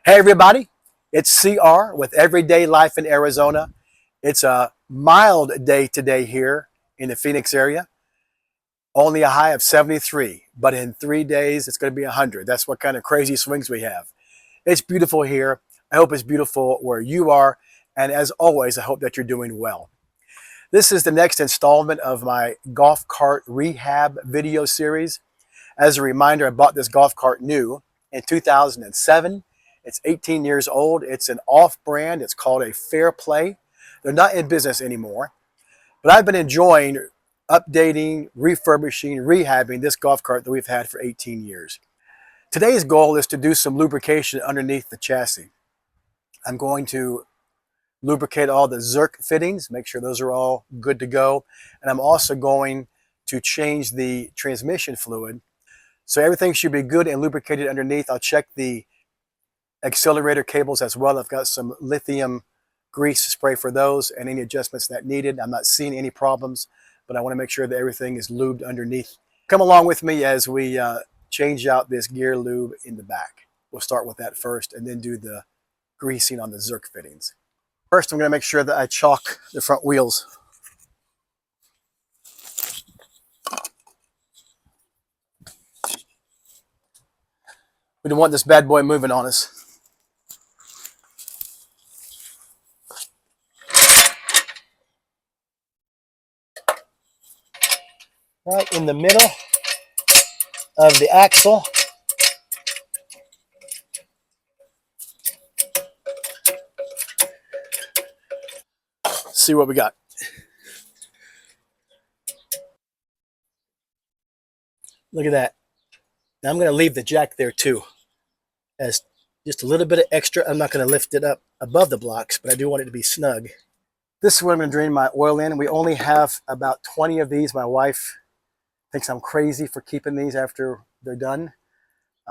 Hey everybody, it's CR with Everyday Life in Arizona. It's a mild day today here in the Phoenix area. Only a high of 73, but in 3 days it's going to be 100. That's what kind of crazy swings we have. It's beautiful here. I hope it's beautiful where you are. And as always, I hope that you're doing well. This is the next installment of my golf cart rehab video series. As a reminder, I bought this golf cart new in 2007. It's 18 years old. It's an off-brand. It's called a Fariplay. They're not in business anymore. But I've been enjoying updating, refurbishing, rehabbing this golf cart that we've had for 18 years. Today's goal is to do some lubrication underneath the chassis. I'm going to lubricate all the zerk fittings, make sure those are all good to go. And I'm also going to change the transmission fluid. So everything should be good and lubricated underneath. I'll check the accelerator cables as well. I've got some lithium grease spray for those and any adjustments that needed. I'm not seeing any problems, but I want to make sure that everything is lubed underneath. Come along with me as we change out this gear lube in the back. We'll start with that first and then do the greasing on the zerk fittings. First, I'm going to make sure that I chalk the front wheels. We don't want this bad boy moving on us. Right in the middle of the axle. See what we got. Look at that. Now I'm going to leave the jack there too, as just a little bit of extra. I'm not going to lift it up above the blocks, but I do want it to be snug. This is where I'm going to drain my oil in. We only have about 20 of these. My wife thinks I'm crazy for keeping these after they're done.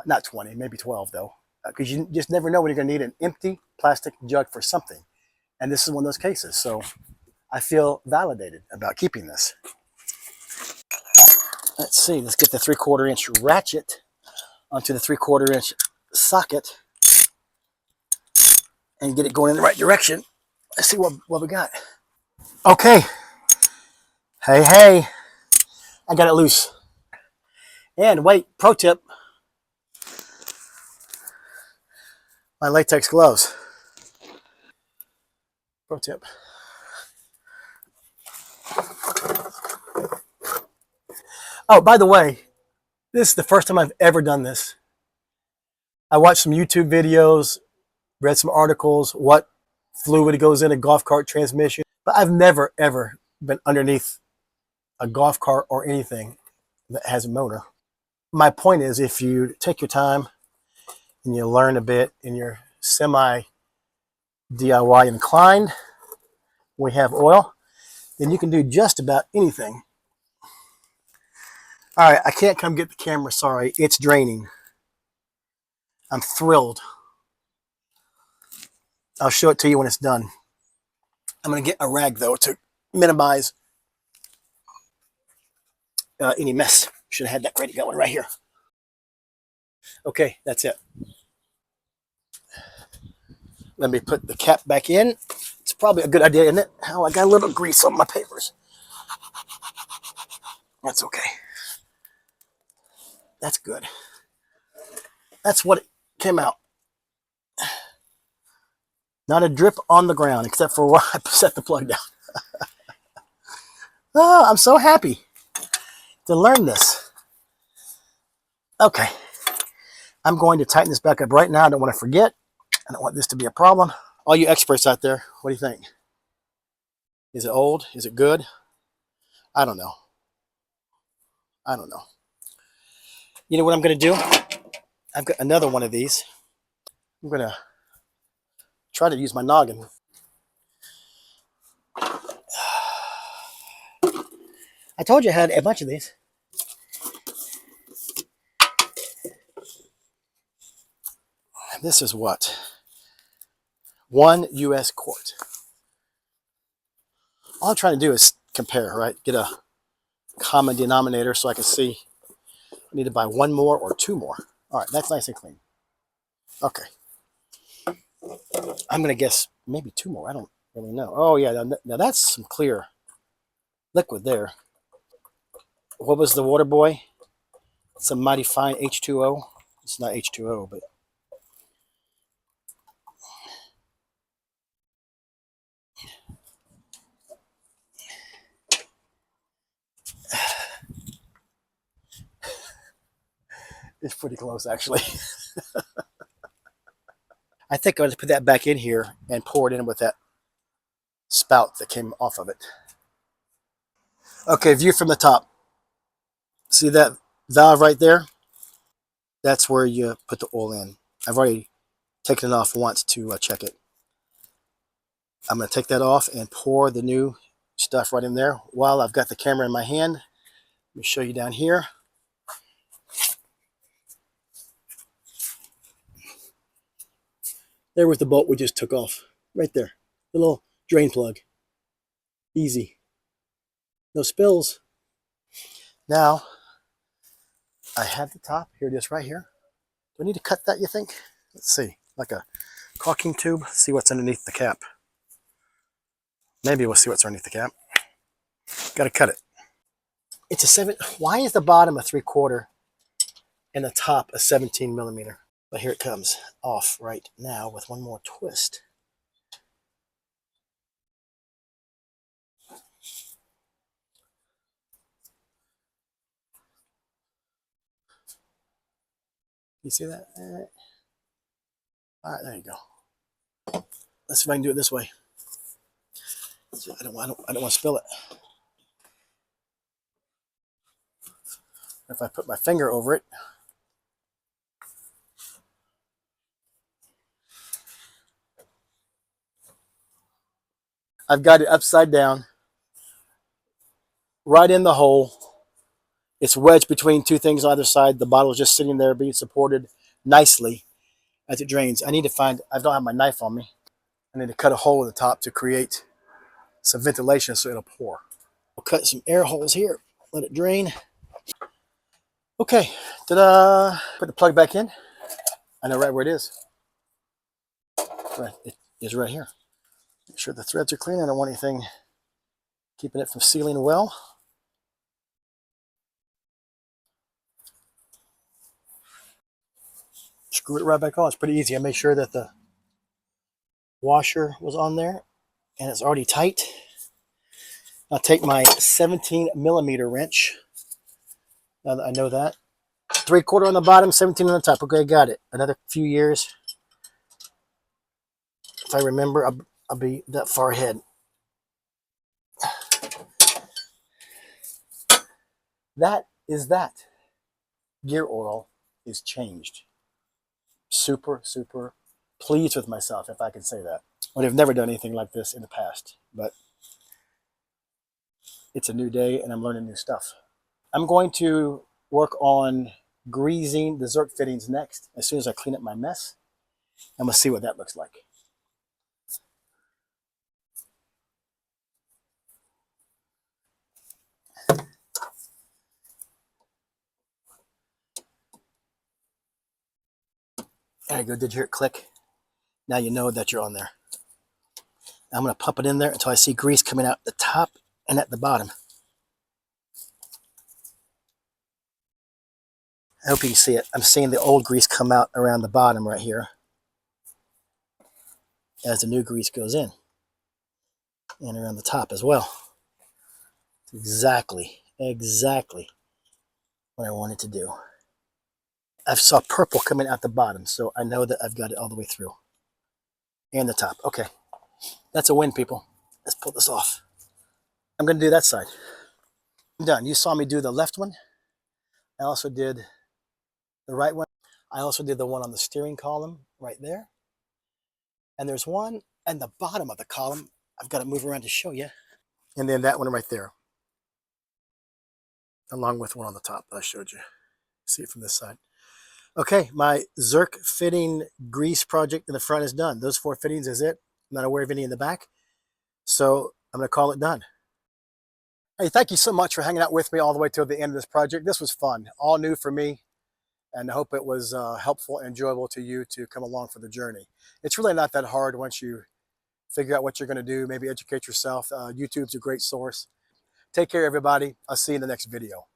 Not 20, maybe 12 though, because you just never know when you're going to need an empty plastic jug for something. And this is one of those cases. So I feel validated about keeping this. Let's see, let's get the 3/4 inch ratchet onto the 3/4 inch socket and get it going in the right direction. Let's see what we got. Okay. Hey, I got it loose. And wait, pro tip, my latex gloves. Pro tip. Oh, by the way, this is the first time I've ever done this. I watched some YouTube videos, read some articles, what fluid goes in a golf cart transmission, but I've never, ever been underneath a golf cart or anything that has a motor. My point is, if you take your time and you learn a bit and you're semi-DIY inclined, we have oil, then you can do just about anything. All right, I can't come get the camera, sorry. It's draining. I'm thrilled. I'll show it to you when it's done. I'm going to get a rag, though, to minimize any mess. Should have had that ready going right here. Okay, that's it. Let me put the cap back in. It's probably a good idea, isn't it? Oh, I got a little grease on my papers. That's okay. That's good. That's what it came out. Not a drip on the ground, except for where I set the plug down. Oh, I'm so happy to learn this. Okay. I'm going to tighten this back up right now. I don't want to forget. I don't want this to be a problem. All you experts out there, what do you think? Is it old? Is it good? I don't know. I don't know. You know what I'm going to do? I've got another one of these. I'm going to try to use my noggin. I told you I had a bunch of these. This is what? 1 U.S. quart. All I'm trying to do is compare, right? Get a common denominator so I can see I need to buy 1 more or 2 more. All right, that's nice and clean. Okay. I'm going to guess maybe two more. I don't really know. Oh, yeah. Now that's some clear liquid there. What was the water boy? Some mighty fine H2O. It's not H2O, but it's pretty close, actually. I think I'm going to put that back in here and pour it in with that spout that came off of it. Okay, view from the top. See that valve right there? That's where you put the oil in. I've already taken it off once to check it. I'm going to take that off and pour the new stuff right in there. While I've got the camera in my hand, let me show you down here. There was the bolt we just took off. Right there. The little drain plug. Easy. No spills. Now, I have the top. Here it is right here. Do I need to cut that, you think? Let's see. Like a caulking tube. Let's see what's underneath the cap. Maybe we'll see what's underneath the cap. Got to cut it. It's a 7. Why is the bottom a 3/4 and the top a 17 millimeter? But here it comes off right now with one more twist. You see that? All right, there you go. Let's see if I can do it this way. I don't want to spill it. If I put my finger over it, I've got it upside down, right in the hole. It's wedged between two things on either side. The bottle is just sitting there being supported nicely as it drains. I need to find, I don't have my knife on me. I need to cut a hole in the top to create some ventilation so it'll pour. We'll cut some air holes here, let it drain. Okay, ta-da! Put the plug back in. I know right where it is. Right, it is right here. Make sure the threads are clean. I don't want anything keeping it from sealing well. Screw it right back on. It's pretty easy. I made sure that the washer was on there and it's already tight. I'll take my 17 millimeter wrench. Now that I know that. 3/4 on the bottom, 17 on the top. Okay, got it. Another few years. If I remember, I'll be that far ahead. That is that. Gear oil is changed. Super, super pleased with myself, if I can say that. I have never done anything like this in the past, but it's a new day and I'm learning new stuff. I'm going to work on greasing the zerk fittings next as soon as I clean up my mess. I'm going to see what that looks like. There you go. Did you hear it click? Now you know that you're on there. I'm going to pump it in there until I see grease coming out the top and at the bottom. I hope you can see it. I'm seeing the old grease come out around the bottom right here as the new grease goes in, and around the top as well. Exactly what I wanted to do. I saw purple coming out the bottom, so I know that I've got it all the way through. And the top. Okay. That's a win, people. Let's pull this off. I'm going to do that side. I'm done. You saw me do the left one. I also did the right one. I also did the one on the steering column right there. And there's one at the bottom of the column. I've got to move around to show you. And then that one right there, along with one on the top that I showed you. See it from this side. Okay, my zerk fitting grease project in the front is done. Those 4 fittings is it. I'm not aware of any in the back. So I'm going to call it done. Hey, thank you so much for hanging out with me all the way till the end of this project. This was fun, all new for me. and I hope it was helpful and enjoyable to you to come along for the journey. It's really not that hard once you figure out what you're going to do, maybe educate yourself. YouTube's a great source. Take care, everybody. I'll see you in the next video.